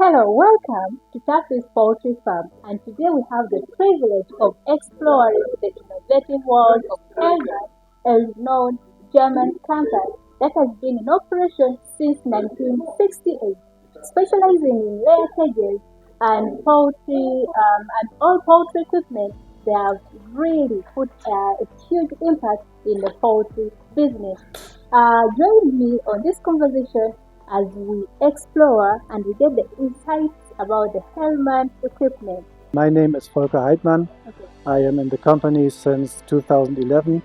Hello, welcome to Taffy's Poultry Farm, and today we have the privilege of exploring the innovative world of HELLMANN, a renowned German company that has been in operation since 1968, specializing in layer cages and poultry and all poultry equipment. They have really put a huge impact in the poultry business. Join me on this conversation as we explore and we get the insights about the HELLMANN equipment. My name is Volker Heidmann. Okay. I am in the company since 2011,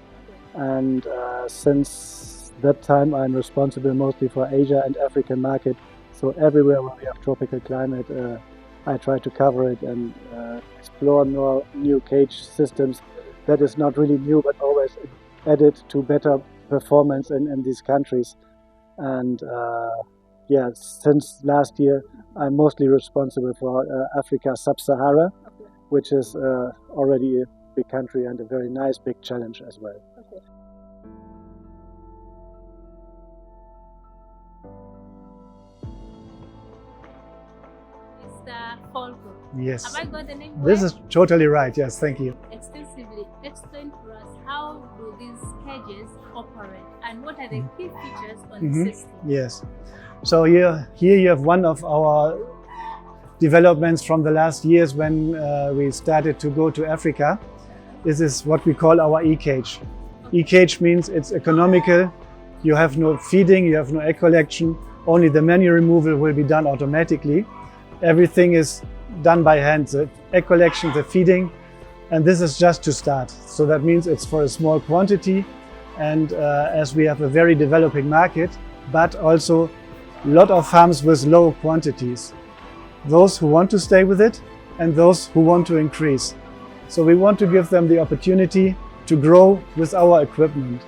and since that time I'm responsible mostly for Asia and African market. So everywhere where we have tropical climate, I try to cover it and explore more new cage systems. That is not really new, but always added to better performance in these countries. And yeah, since last year, I'm mostly responsible for Africa Sub-Sahara, Okay. which is already a big country and a very nice big challenge as well. Okay. Mr. Volker, Yes, have I got the name this right? is totally right. Yes, thank you. Extensively explain to us how do these cages operate and what are the key features on the system? Yes. So here you have one of our developments from the last years when we started to go to Africa. This is what we call our e-cage. E-cage means it's economical. You have no feeding, you have no egg collection. Only the manure removal will be done automatically. Everything is done by hand, the egg collection, the feeding, and this is just to start. So that means it's for a small quantity, and as we have a very developing market, but also a lot of farms with low quantities. Those who want to stay with it and those who want to increase. So we want to give them the opportunity to grow with our equipment.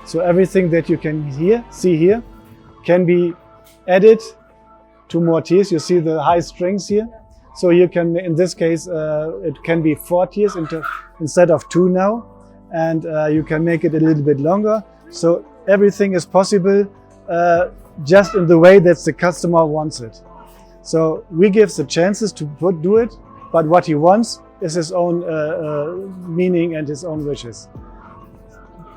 So everything that you can see here can be added to more tiers. You see the high strings here. So you can, in this case, it can be 4 tiers instead of 2 now. And you can make it a little bit longer. So everything is possible just in the way that the customer wants it. So we give the chances to do it, but what he wants is his own meaning and his own wishes.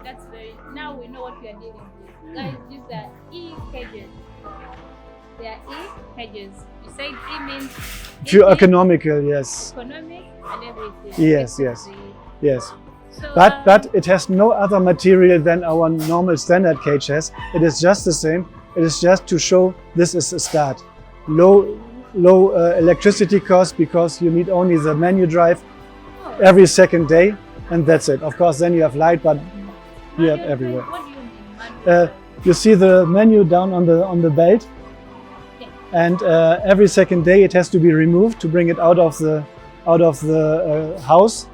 That's very, now we know what we are dealing with. Guys, these are E-cages. They are E-cages. You said E means Pure economical, yes. economic and everything. Yes, yes, yes. So, But it has no other material than our normal standard cage has. It is just the same. It is just to show this is a start. Low electricity cost because you need only the menu drive every second day, and that's it. Of course, then you have light, but you have everywhere. What do you mean, manual? You see the menu down on the belt, Yeah. and every second day it has to be removed to bring it out of the house,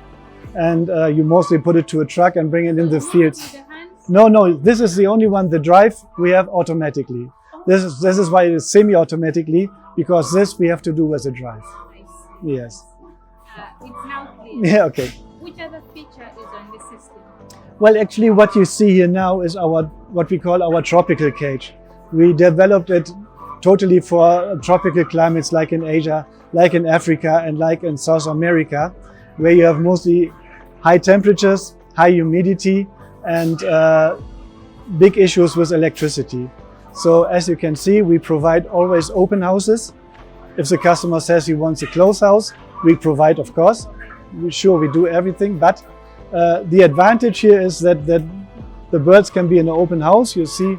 and you mostly put it to a truck and bring it in the fields. With the hands? No, this is the only one. The drive we have automatically. This is why it is semi-automatically, because this we have to do with a drive. I see. Yes. It's now clear. Yeah. Okay. Which other feature is on the system? Well, actually, what you see here now is what we call our tropical cage. We developed it totally for tropical climates, like in Asia, like in Africa, and like in South America, where you have mostly high temperatures, high humidity, and big issues with electricity. So as you can see, we provide always open houses. If the customer says he wants a closed house, we provide, of course. We do everything, but the advantage here is that the birds can be in an open house. You see,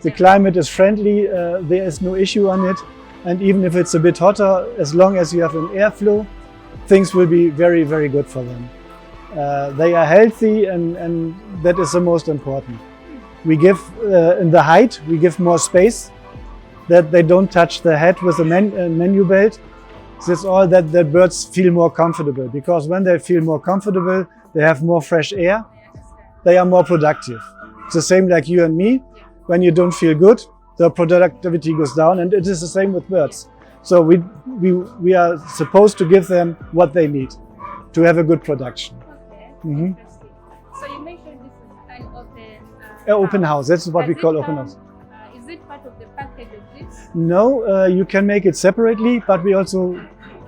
the climate is friendly, there is no issue on it. And even if it's a bit hotter, as long as you have an airflow, things will be very, very good for them. They are healthy, and that is the most important. We give, in the height, we give more space, that they don't touch the head with the menu belt. That's all that the birds feel more comfortable, because when they feel more comfortable, they have more fresh air, they are more productive. It's the same like you and me. When you don't feel good, the productivity goes down, and it is the same with birds. So we are supposed to give them what they need to have a good production. Okay. Mhm. Interesting. So you mentioned this is an open Open house, that's what we Does call it open come- house. Is it part of the package of this? No, you can make it separately, but we also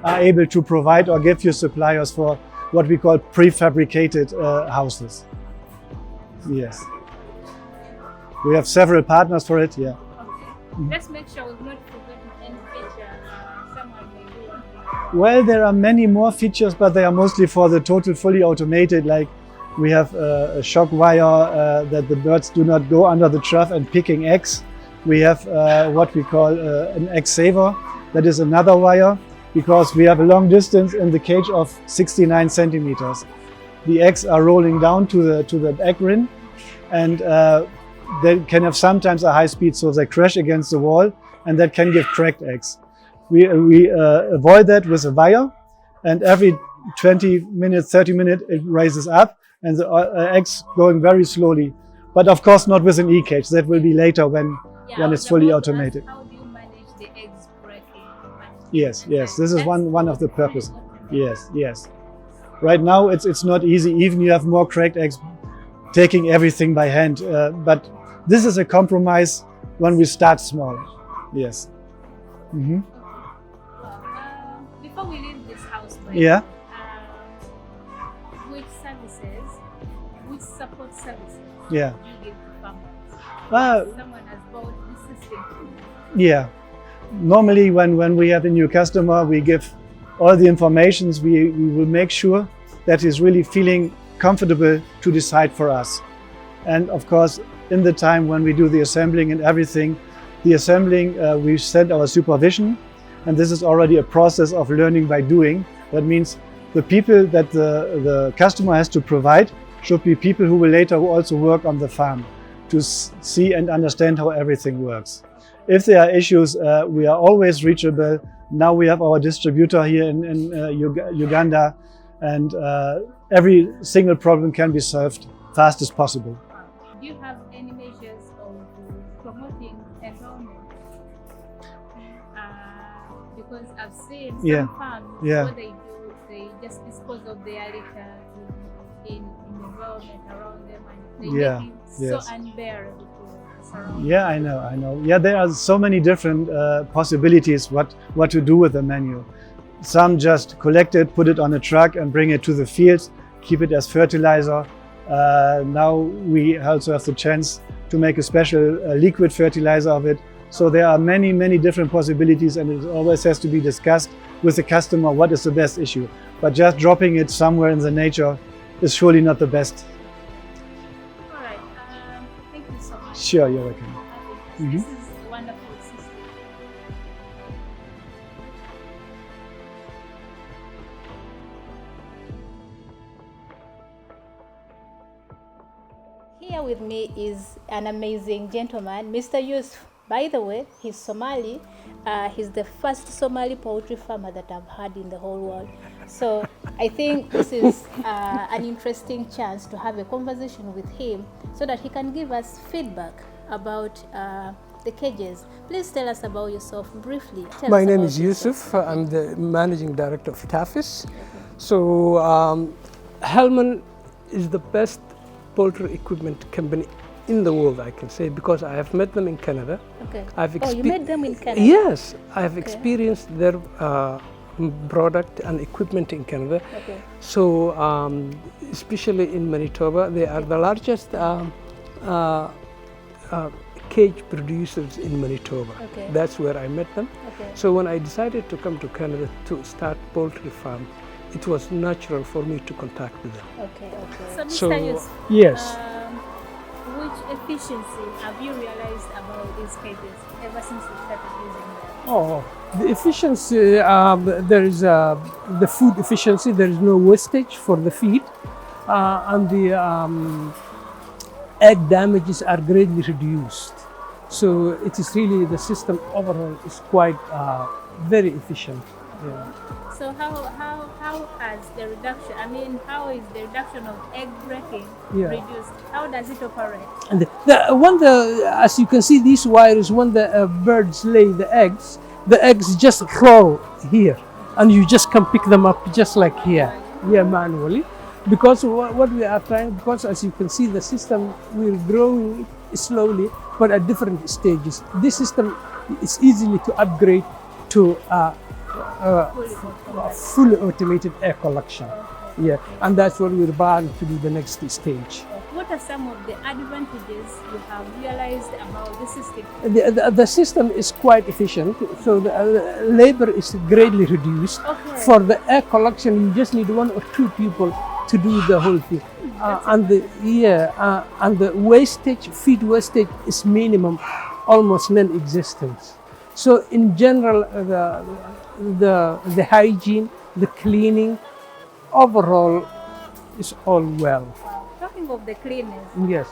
are able to provide or give you suppliers for what we call prefabricated houses. Yes. We have several partners for it, yeah. Okay. Let's make sure we've not forgotten any feature someone may do. Well, there are many more features, but they are mostly for the total fully automated. Like we have a shock wire that the birds do not go under the trough and picking eggs. We have what we call an egg saver. That is another wire because we have a long distance in the cage of 69 centimeters. The eggs are rolling down to the egg ring, and they can have sometimes a high speed, so they crash against the wall, and that can give cracked eggs. We avoid that with a wire, and every 20 minutes, 30 minutes, it rises up, and the eggs going very slowly. But of course not with an E-cage. That will be later when it's fully automated. How do you manage the eggs breaking? Yes, this is one of the purposes. Yes. Right now it's not easy. Even you have more cracked eggs, taking everything by hand. But this is a compromise when we start small. Yes. Mm-hmm. Before we leave this house, Yeah. Which support services Yeah. do you give to farmers? Someone has bought the system. Yeah. Normally when we have a new customer, we give all the informations. We will make sure that he's really feeling comfortable to decide for us. And of course, in the time when we do the assembling and everything, we send our supervision, and this is already a process of learning by doing. That means the people that the customer has to provide should be people who will later also work on the farm to see and understand how everything works. If there are issues, we are always reachable. Now we have our distributor here in Uganda, and every single problem can be solved fast as possible. Do you have any measures of promoting environment? Because I've seen some farms, what they do, they just dispose of their litter in the environment around them, and they make it so unbearable to surround. Yeah, I know. Yeah, there are so many different possibilities what to do with the manure. Some just collect it, put it on a truck and bring it to the fields, keep it as fertilizer. Now we also have the chance to make a special liquid fertilizer of it. So there are many different possibilities, and it always has to be discussed with the customer what is the best issue. But just dropping it somewhere in the nature is surely not the best. All right, thank you so much. Sure, you're welcome. This is a wonderful system. Here with me is an amazing gentleman, Mr. Yusuf. By the way, he's Somali. He's the first Somali poultry farmer that I've had in the whole world. So I think this is an interesting chance to have a conversation with him so that he can give us feedback about the cages. Please tell us about yourself briefly. My name is Yusuf. I'm the managing director of TAFIS. So HELLMANN is the best poultry equipment company in the world, I can say, because I have met them in Canada. Okay. You met them in Canada? Yes, I have experienced their product and equipment in Canada. Okay. So especially in Manitoba, they are the largest cage producers in Manitoba. Okay. That's where I met them. Okay. So when I decided to come to Canada to start poultry farm, it was natural for me to contact them. Okay. So Mr. Yusuf, yes. which efficiency have you realized about these cages ever since you started using them? Oh, the efficiency, there is the food efficiency, there is no wastage for the feed, and the egg damages are greatly reduced. So it is really, the system overall is quite very efficient. Yeah. So how has the reduction, how is the reduction of egg breaking reduced? How does it operate? And as you can see, these wires, when the birds lay the eggs just roll here, and you just can pick them up just like here, manually. Because what we are trying, because as you can see, the system will grow slowly, but at different stages. This system it's easily to upgrade to fully automated air collection. Yeah, and that's what we're bound to do the next stage. What are some of the advantages you have realized about the system? The system is quite efficient, so the labor is greatly reduced. Okay. For the air collection, you just need 1 or 2 people to do the whole thing, and the wastage, feed wastage, is minimum, almost non-existent. So in general, the hygiene, the cleaning, overall, is all well. Talking of the cleanliness, Yes.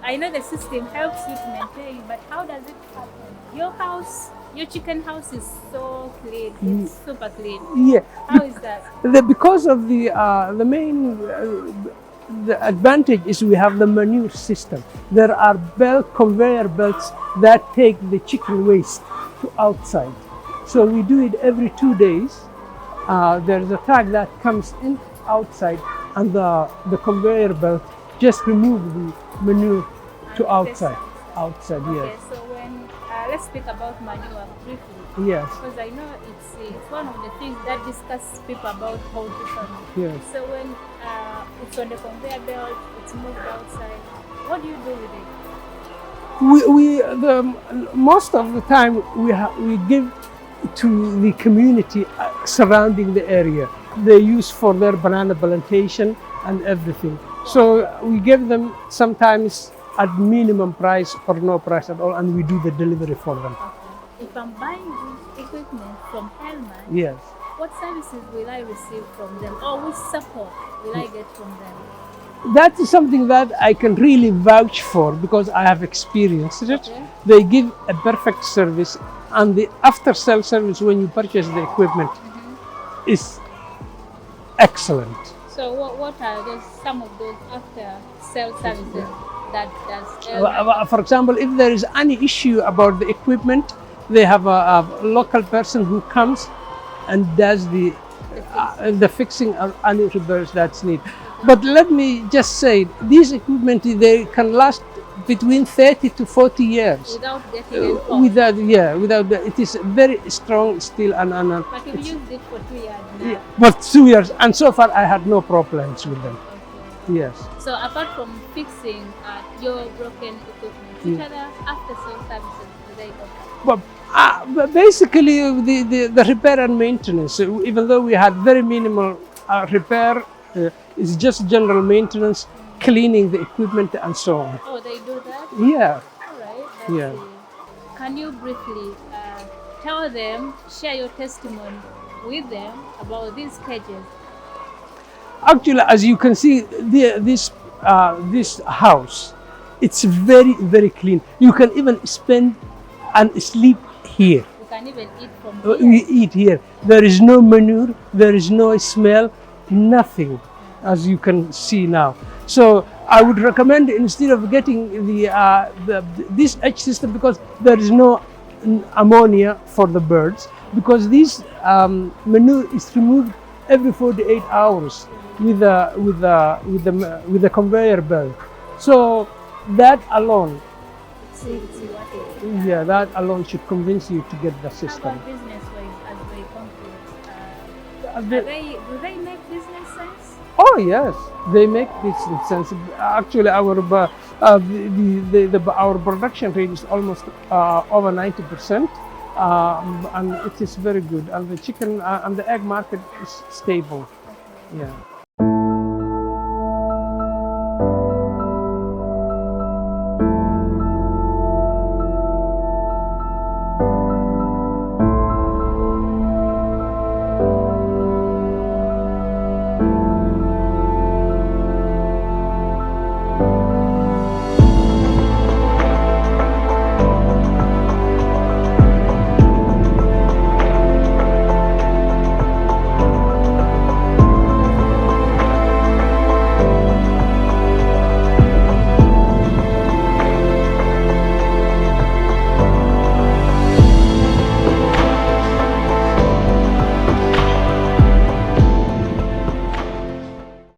I know the system helps you to maintain, but how does it happen? Your house, your chicken house is so clean, it's super clean. Yeah. How is that? Because of the main the advantage is we have the manure system. There are conveyor belts that take the chicken waste to outside. So we do it every 2 days. There's a truck that comes in outside, and the conveyor belt just remove the manure to outside. Outside, Okay, yes. so when let's speak about manure briefly. Yes. Because I know it's one of the things that discuss people about poultry farming. Yes. So when it's on the conveyor belt, it's moved outside. What do you do with it? Most of the time we give to the community surrounding the area. They use for their banana plantation and everything. So we give them sometimes at minimum price or no price at all, and we do the delivery for them. Okay. If I'm buying this equipment from HELLMANN, Yes. what services will I receive from them, or which support will I get from them? That is something that I can really vouch for because I have experienced it. Okay. They give a perfect service, and the after-sale service when you purchase the equipment is excellent. So what are some of those after-sale services that does For example, if there is any issue about the equipment, they have a local person who comes and does the fixing or any repairs that's needed. But let me just say, these equipment, they can last between 30 to 40 years. without getting Without it is very strong steel and But you've used it for 2 years now. for 2 years, and so far I had no problems with them. Okay. Yes. So apart from fixing your broken equipment, which other after-sale services do they offer? But basically, the repair and maintenance, even though we had very minimal repair, it's just general maintenance, cleaning the equipment and so on. Oh, they do that? Yeah. All right. Yeah. Can you briefly tell them, share your testimony with them about these cages? Actually, as you can see, this house, it's very, very clean. You can even spend and sleep here. You can even eat from We here. eat here. There is no manure, there is no smell, nothing, as you can see now. So I would recommend, instead of getting this H system, because there is no ammonia for the birds, because this manure is removed every 48 hours with the conveyor belt. So that alone, See what it is. yeah, that alone should convince you to get the How system. about business-wise as they come to it? The- Do they make business sense? Oh yes, they make this sense. Actually, our our production rate is almost over 90%, and it is very good. And the chicken and the egg market is stable. Yeah.